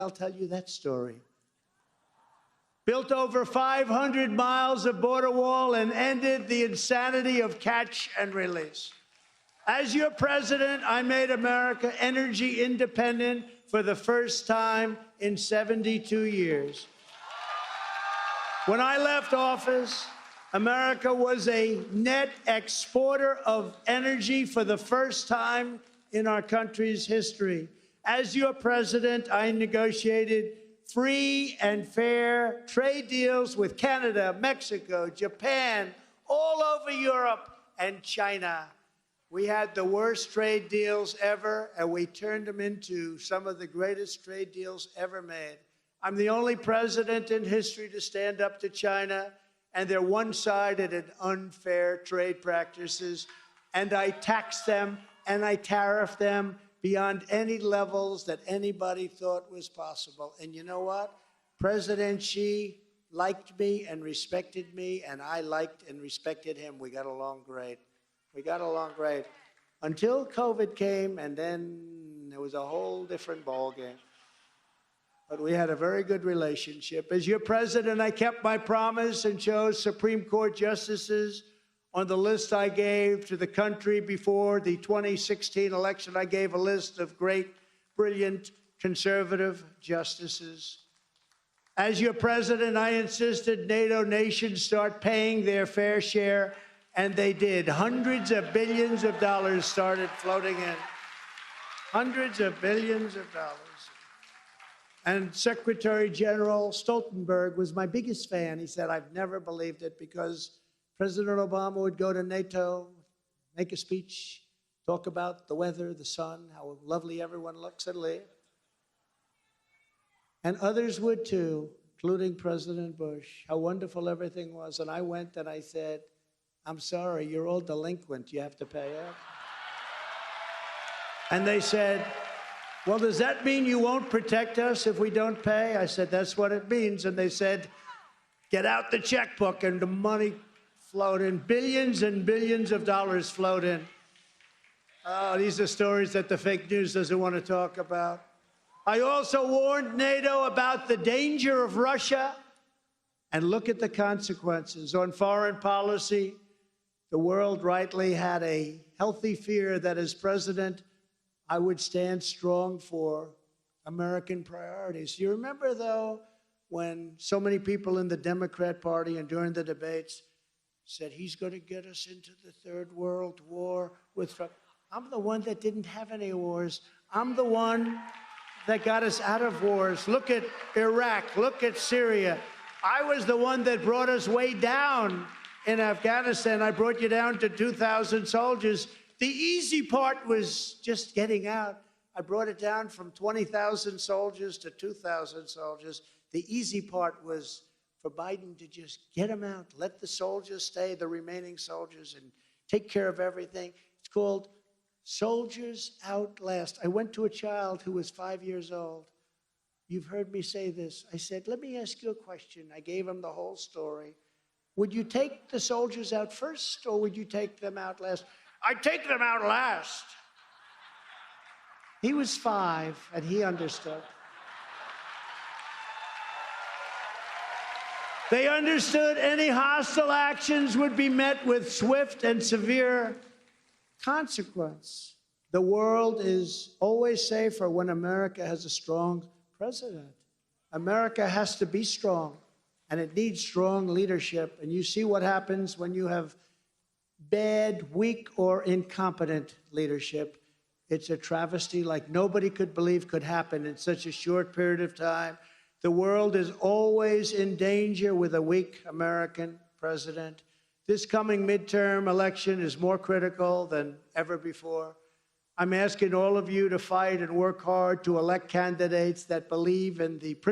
I'll tell you that story. Built over 500 miles of border wall and ended the insanity of catch and release. As your president, I made America energy independent for the first time in 72 years. When I left office, America was a net exporter of energy for the first time in our country's history. As your president, I negotiated free and fair trade deals with Canada, Mexico, Japan, all over Europe, and China. We had the worst trade deals ever, and we turned them into some of the greatest trade deals ever made. I'm the only president in history to stand up to China and their one-sided and unfair trade practices, and I taxed them and I tariffed them beyond any levels that anybody thought was possible. And you know what? President Xi liked me and respected me, and I liked and respected him. We got along great. We got along great. Until COVID came, and then it was a whole different ballgame. But we had a very good relationship. As your president, I kept my promise and chose Supreme Court justices on the list I gave to the country before the 2016 election. I gave a list of great, brilliant, conservative justices. As your president, I insisted NATO nations start paying their fair share, and they did. Hundreds of billions of dollars started floating in. Hundreds of billions of dollars. And Secretary General Stoltenberg was my biggest fan. He said, I've never believed it, because President Obama would go to NATO, make a speech, talk about the weather, the sun, how lovely everyone looks, and leave. And others would too, including President Bush, how wonderful everything was. And I went and I said, I'm sorry, you're all delinquent. You have to pay up. And they said, well, does that mean you won't protect us if we don't pay? I said, that's what it means. And they said, get out the checkbook, and the money flowed in. Billions and billions of dollars flowed in. Oh, these are stories that the fake news doesn't want to talk about. I also warned NATO about the danger of Russia, and look at the consequences. On foreign policy, the world rightly had a healthy fear that as president, I would stand strong for American priorities. You remember, though, when so many people in the Democrat Party and during the debates said he's going to get us into the Third World War with Trump. I'm the one that didn't have any wars. I'm the one that got us out of wars. Look at Iraq. Look at Syria. I was the one that brought us way down in Afghanistan. I brought you down to 2,000 soldiers. The easy part was just getting out. I brought it down from 20,000 soldiers to 2,000 soldiers. The easy part was for Biden to just get them out, let the soldiers stay, the remaining soldiers, and take care of everything. It's called Soldiers Outlast. I went to a child who was 5 years old. You've heard me say this. I said, let me ask you a question. I gave him the whole story. Would you take the soldiers out first, or would you take them out last? I'd take them out last. He was 5, and he understood. They understood any hostile actions would be met with swift and severe consequence. The world is always safer when America has a strong president. America has to be strong, and it needs strong leadership. And you see what happens when you have bad, weak, or incompetent leadership. It's a travesty like nobody could believe could happen in such a short period of time. The world is always in danger with a weak American president. This coming midterm election is more critical than ever before. I'm asking all of you to fight and work hard to elect candidates that believe in the